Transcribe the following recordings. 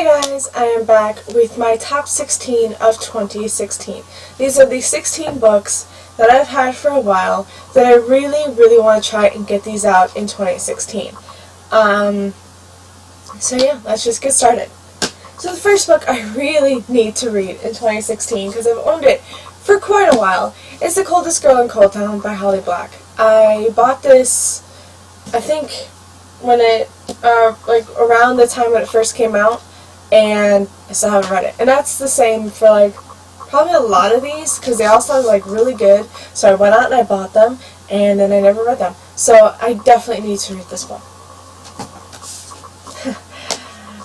Hi guys, I am back with my top 16 of 2016. These are the 16 books that I've had for a while that I really want to try and get these out in 2016. So yeah, let's just get started. So the first book I really need to read in 2016, because I've owned it for quite a while, is The Coldest Girl in Coldtown by Holly Black. I bought this, I think, when it, like around the time when it first came out, and I still haven't read it. And that's the same for like probably a lot of these, because they all sound like really good. So I went out and I bought them, and then I never read them. So I definitely need to read this book.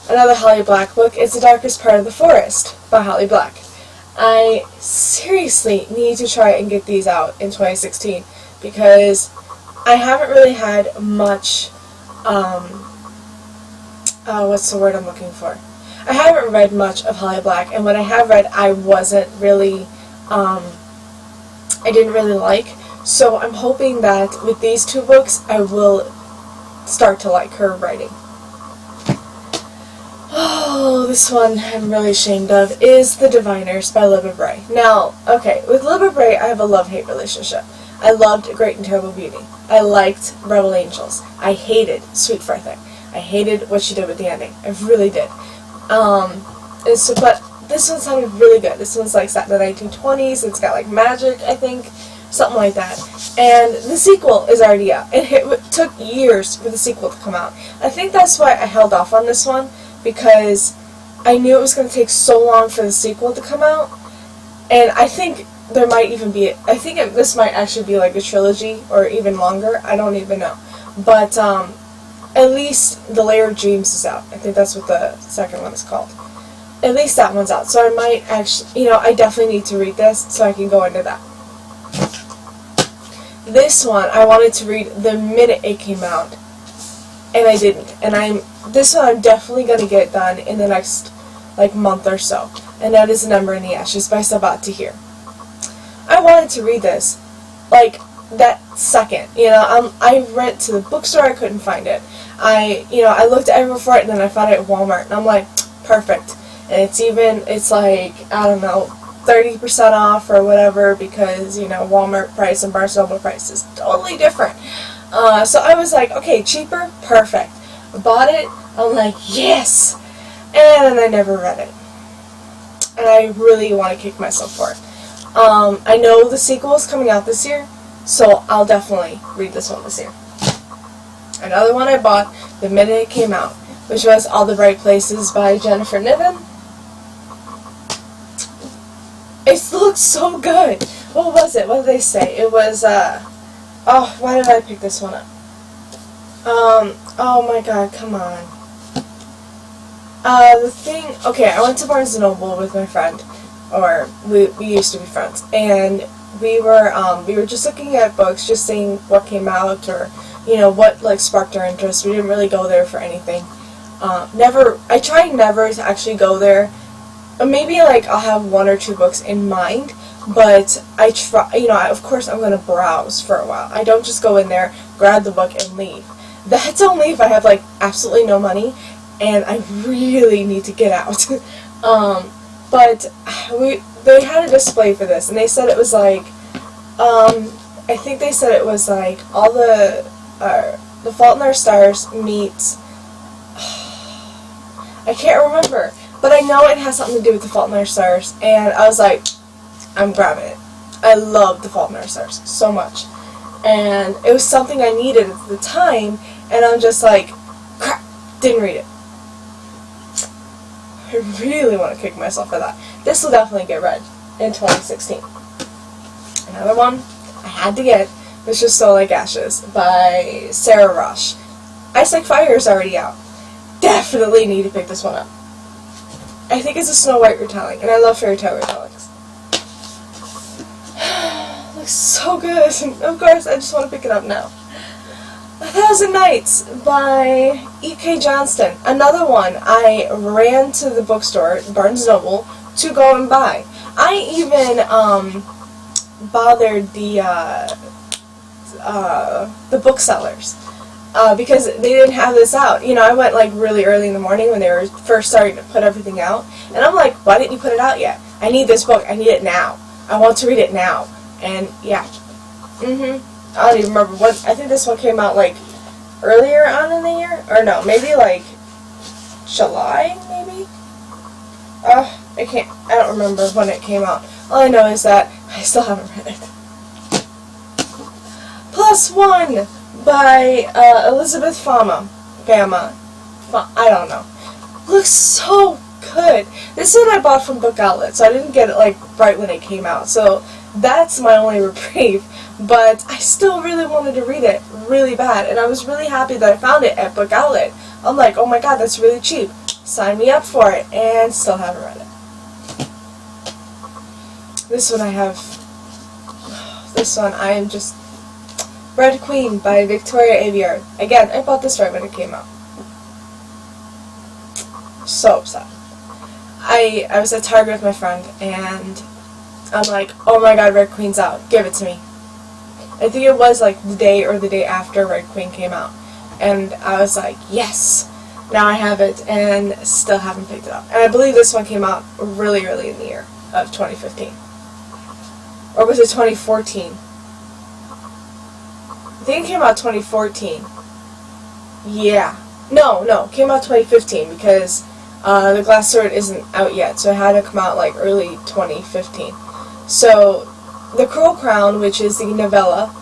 Another Holly Black book is The Darkest Part of the Forest by Holly Black. I seriously need to try and get these out in 2016 because I haven't really had much, what's the word I'm looking for? I haven't read much of Holly Black, and what I have read I wasn't really, I didn't really like. So I'm hoping that with these two books I will start to like her writing. Oh, this one I'm really ashamed of is The Diviners by Libba Bray. Now, okay, with Libba Bray I have a love-hate relationship. I loved Great and Terrible Beauty. I liked Rebel Angels. I hated Sweet for a Thing. I hated what she did with the ending. I really did. But this one sounded really good. This one's like set in the 1920s. It's got like magic, I think, something like that. And the sequel is already out. And it took years for the sequel to come out. I think that's why I held off on this one, because I knew it was going to take so long for the sequel to come out. And I think there might even be, this might actually be like a trilogy or even longer. I don't even know. But at least The Lair of Dreams is out. I think that's what the second one is called. At least that one's out. So I might actually, I definitely need to read this so I can go into that. This one I wanted to read the minute it came out, and I didn't. And this one I'm definitely going to get done in the next like month or so. And that is An Ember in the Ashes by Sabat Tahir. I wanted to read this like that second. I went to the bookstore, I couldn't find it. I looked everywhere for it, and then I found it at Walmart, and I'm like, perfect. And it's like, I don't know, 30% off or whatever, because, Walmart price and Barnes & Noble price is totally different. So I was like, okay, cheaper, perfect. I bought it, I'm like, yes! And I never read it. And I really want to kick myself for it. I know the sequel is coming out this year, so I'll definitely read this one this year. Another one I bought the minute it came out, which was All the Bright Places by Jennifer Niven. It looks so good. What was it? What did they say? It was, oh, why did I pick this one up? Oh my god, come on. Okay, I went to Barnes & Noble with my friend, or we used to be friends, and we were just looking at books, just seeing what came out, or, what, like, sparked our interest. We didn't really go there for anything. I try never to actually go there. Maybe, like, I'll have one or two books in mind, but I try, of course I'm going to browse for a while. I don't just go in there, grab the book, and leave. That's only if I have, like, absolutely no money, and I really need to get out. But they had a display for this, and they said it was like, I think they said it was like all The Fault in Our Stars meets, I can't remember, but I know it has something to do with The Fault in Our Stars, and I was like, I'm grabbing it. I love The Fault in Our Stars so much, and it was something I needed at the time, and I'm just like, crap, didn't read it. I really want to kick myself for that. This will definitely get read in 2016. Another one I had to get was Just So Like Ashes by Sarah Rosh. Ice Like Fire is already out. Definitely need to pick this one up. I think it's a Snow White retelling, and I love fairy tale retellings. Looks so good. Of course, I just want to pick it up now. 1,000 Nights by E.K. Johnston. Another one I ran to the bookstore, Barnes & Noble, to go and buy. I even bothered the booksellers because they didn't have this out. You know, I went like really early in the morning when they were first starting to put everything out, and I'm like, why didn't you put it out yet? I need this book. I need it now. I want to read it now. And yeah, I don't even remember what. I think this one came out like earlier on in the year, or no, maybe like July, maybe. I don't remember when it came out. All I know is that I still haven't read it. Plus One by Elizabeth Fama. I don't know. Looks so good. This one I bought from Book Outlet, so I didn't get it like right when it came out. So that's my only reprieve. But I still really wanted to read it really bad, and I was really happy that I found it at Book Outlet. I'm like, oh my god, that's really cheap. Sign me up for it, and still haven't read it. This one I am just... Red Queen by Victoria Aveyard. Again, I bought this right when it came out. So upset. I was at Target with my friend, and I'm like, oh my god, Red Queen's out. Give it to me. I think it was like the day or the day after Red Queen came out. And I was like, yes! Now I have it, and still haven't picked it up. And I believe this one came out really early in the year of 2015. Or was it 2014? I think it came out 2014. Yeah. No, came out 2015 because The Glass Sword isn't out yet, so it had to come out like early 2015. So, The Cruel Crown, which is the novella,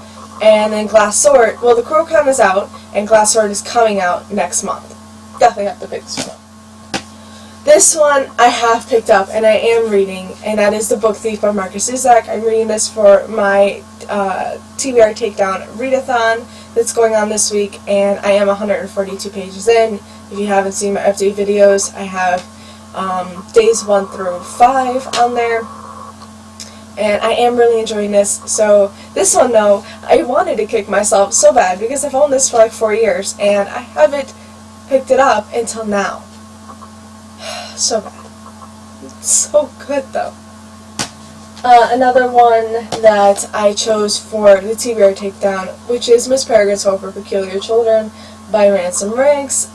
and then Glass Sword, well, The Cruel Crown is out, and Glass Sword is coming out next month. Definitely have to pick this one up. This one I have picked up, and I am reading, and that is The Book Thief by Marcus Zusak. I'm reading this for my TBR Takedown readathon that's going on this week, and I am 142 pages in. If you haven't seen my update videos, I have days 1 through 5 on there, and I am really enjoying this. So this one, though, I wanted to kick myself so bad because I've owned this for like 4 years, and I haven't picked it up until now. So bad. It's so good, though. Another one that I chose for the TBR Takedown, which is Miss Peregrines Home for Peculiar Children by Ransom Riggs.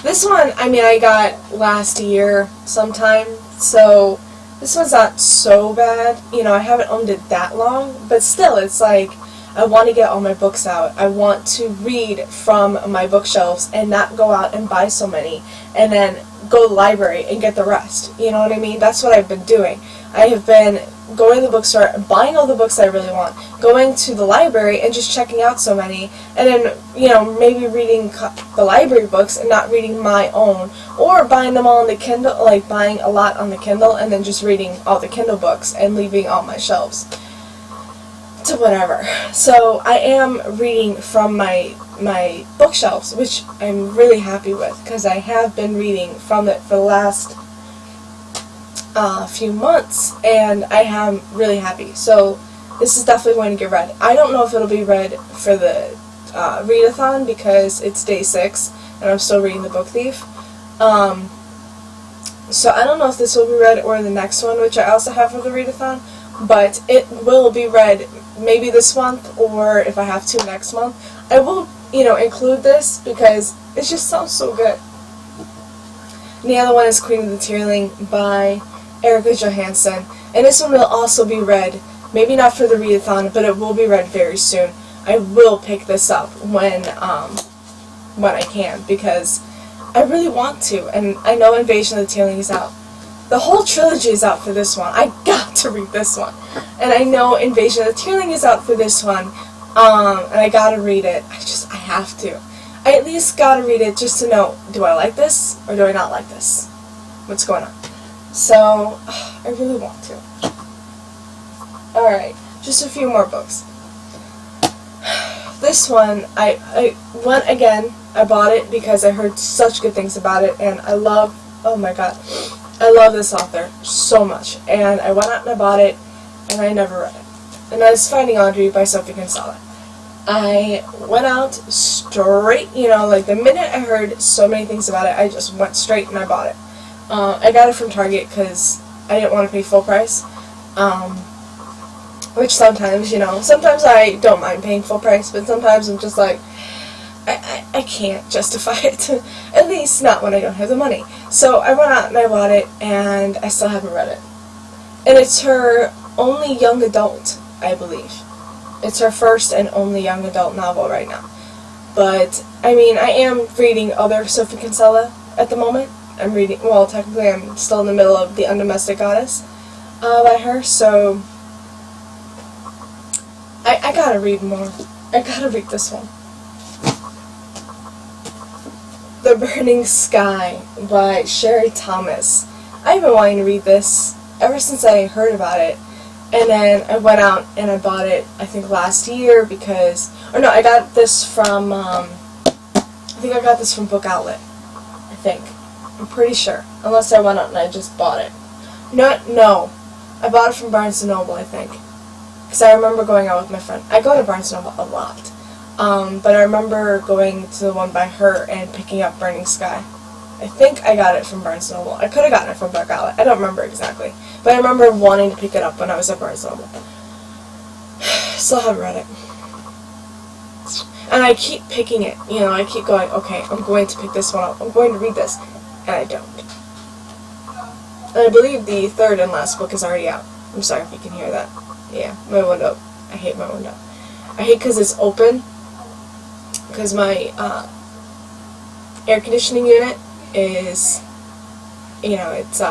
This one, I mean, I got last year sometime, so this one's not so bad. You know, I haven't owned it that long, but still, it's like, I want to get all my books out. I want to read from my bookshelves and not go out and buy so many and then go to the library and get the rest. You know what I mean? That's what I've been doing. I have been going to the bookstore, buying all the books I really want, going to the library and just checking out so many, and then, you know, maybe reading the library books and not reading my own, or buying them all on the Kindle, like buying a lot on the Kindle and then just reading all the Kindle books and leaving all my shelves. To whatever. So I am reading from my bookshelves, which I'm really happy with because I have been reading from it for the last few months, and I am really happy. So this is definitely going to get read. I don't know if it'll be read for the readathon because it's day 6 and I'm still reading The Book Thief. So I don't know if this will be read or the next one, which I also have for the readathon, but it will be read maybe this month, or if I have to next month. I will, you know, include this because it just sounds so good. And the other one is Queen of the Tearling by Erica Johansson, and this one will also be read, maybe not for the readathon, but it will be read very soon. I will pick this up when I can, because I really want to, and I know Invasion of the Tearling is out. The whole trilogy is out for this one. I got to read this one. And I know Invasion of the Tearling is out for this one, and I gotta read it. I have to. I at least gotta read it just to know, do I like this, or do I not like this? What's going on? So, I really want to. Alright, just a few more books. This one, I went again, I bought it because I heard such good things about it, and I love, oh my god, I love this author so much, and I went out and I bought it, and I never read it. And that is Finding Audrey by Sophie Kinsella. I went out straight, you know, like the minute I heard so many things about it, I just went straight and I bought it. I got it from Target because I didn't want to pay full price. which sometimes, sometimes I don't mind paying full price, but sometimes I'm just like, I can't justify it, at least not when I don't have the money. So I went out and I bought it, and I still haven't read it. And it's her only young adult, I believe. It's her first and only young adult novel right now. But, I mean, I am reading other Sophie Kinsella at the moment. I'm reading, well, technically I'm still in the middle of The Undomestic Goddess by her, so I gotta read more. I gotta read this one. The Burning Sky by Sherry Thomas. I've been wanting to read this ever since I heard about it. And then I went out and I bought it, I think last year because, or no, I got this from, I think I got this from Book Outlet. I think. I'm pretty sure. Unless I went out and I just bought it. No. I bought it from Barnes & Noble, I think. Because I remember going out with my friend. I go to Barnes & Noble a lot. But I remember going to the one by her and picking up Burning Sky. I think I got it from Barnes & Noble. I could have gotten it from Book Outlet. I don't remember exactly. But I remember wanting to pick it up when I was at Barnes & Noble. Still haven't read it. And I keep picking it. I keep going, okay, I'm going to pick this one up. I'm going to read this. And I don't. And I believe the third and last book is already out. I'm sorry if you can hear that. Yeah, my window. I hate my window. I hate because it's open. Because my air conditioning unit is, it's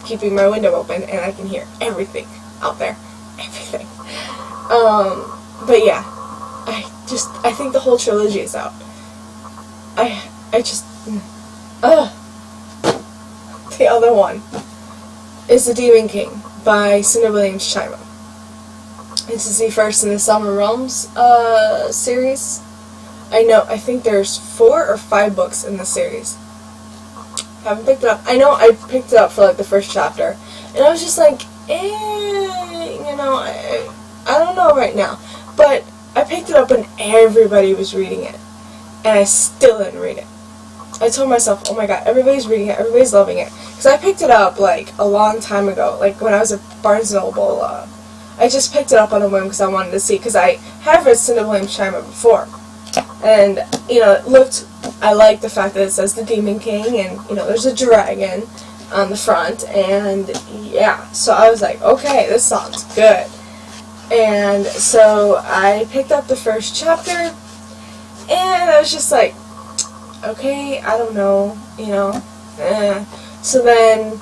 keeping my window open, and I can hear everything out there. Everything. But yeah, I think the whole trilogy is out. The other one is The Demon King by Cinda Williams Chima. This is the first in the Summer Realms series. I think there's 4 or 5 books in the series. Haven't picked it up. I know I picked it up for like the first chapter, and I was just like, I don't know right now. But I picked it up and everybody was reading it, and I still didn't read it. I told myself, oh my god, everybody's reading it, everybody's loving it. Because I picked it up like a long time ago, like when I was at Barnes & Noble. I just picked it up on a whim because I wanted to see, because I have read Cinda Williams Chima before. And, I like the fact that it says The Demon King, and, there's a dragon on the front, and, yeah. So I was like, okay, this sounds good. And so I picked up the first chapter, and I was just like, okay, I don't know, So then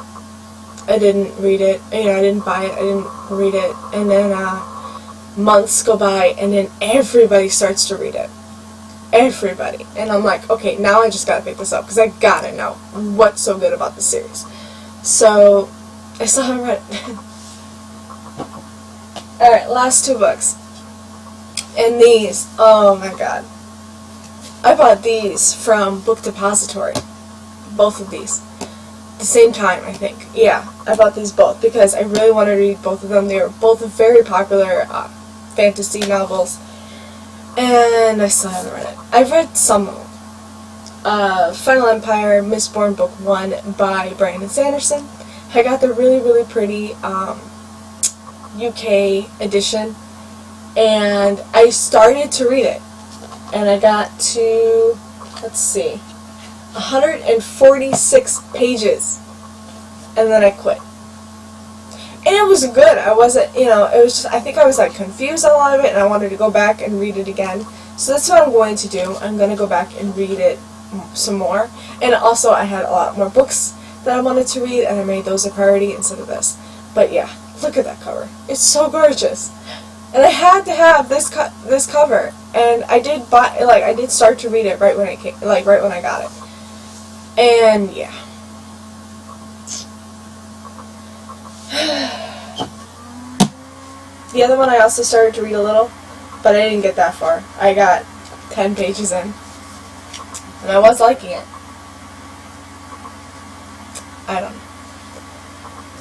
I didn't read it, I didn't buy it, I didn't read it, and then months go by, and then everybody starts to read it. Everybody. And I'm like, okay, now I just gotta pick this up, because I gotta know what's so good about the series. So, I still haven't read it. Alright, last 2 books. And these, oh my god. I bought these from Book Depository. Both of these. The same time, I think. Yeah, I bought these both because I really wanted to read both of them. They were both very popular fantasy novels. And I still haven't read it. I've read some of them. Final Empire, Mistborn Book 1 by Brandon Sanderson. I got the really, really pretty UK edition. And I started to read it. And I got to, let's see, 146 pages. And then I quit. And it was good. I wasn't, it was just, I think I was like confused on a lot of it, and I wanted to go back and read it again. So that's what I'm going to do. I'm going to go back and read it some more. And also I had a lot more books that I wanted to read, and I made those a priority instead of this. But yeah, look at that cover. It's so gorgeous. And I had to have this cover. And I did buy, I did start to read it right when right when I got it. And yeah. The other one I also started to read a little, but I didn't get that far. I got 10 pages in, and I was liking it. I don't know.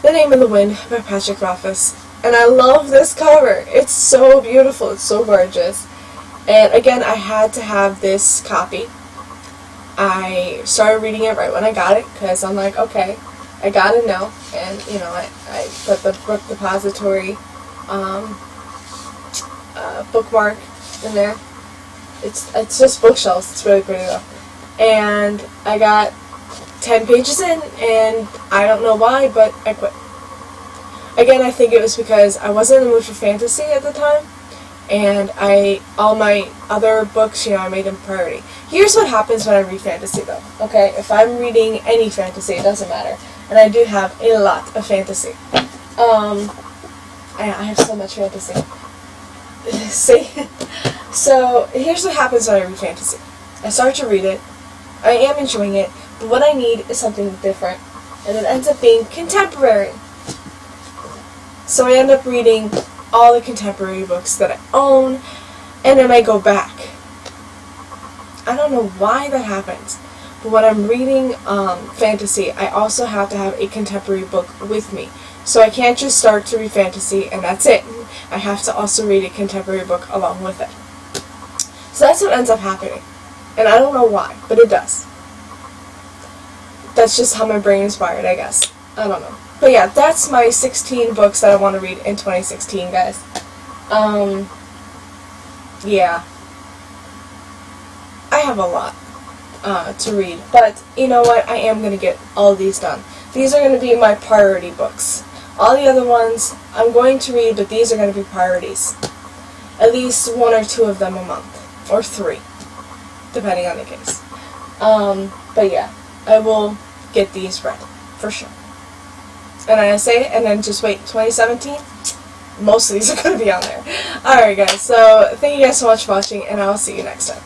The Name of the Wind by Patrick Rothfuss, and I love this cover. It's so beautiful. It's so gorgeous. And again, I had to have this copy. I started reading it right when I got it, because I'm like, okay, I gotta know. And, I put the Book Depository bookmark in there. It's just bookshelves. It's really pretty though. And I got 10 pages in, and I don't know why, but I quit. Again, I think it was because I wasn't in the mood for fantasy at the time, and all my other books, I made them priority. Here's what happens when I read fantasy though, okay? If I'm reading any fantasy, it doesn't matter. And I do have a lot of fantasy. I have so much fantasy. See? So, here's what happens when I read fantasy. I start to read it, I am enjoying it, but what I need is something different. And it ends up being contemporary. So I end up reading all the contemporary books that I own, and then I go back. I don't know why that happens, but when I'm reading fantasy, I also have to have a contemporary book with me. So I can't just start to read fantasy and that's it. I have to also read a contemporary book along with it. So that's what ends up happening. And I don't know why, but it does. That's just how my brain is wired, I guess. I don't know. But yeah, that's my 16 books that I want to read in 2016, guys. Yeah. I have a lot to read. But, you know what? I am going to get all these done. These are going to be my priority books. All the other ones I'm going to read, but these are going to be priorities. At least 1 or 2 of them a month. Or 3. Depending on the case. But yeah, I will get these read. For sure. And I say, and then just wait, 2017, most of these are going to be on there. Alright guys, so thank you guys so much for watching, and I'll see you next time.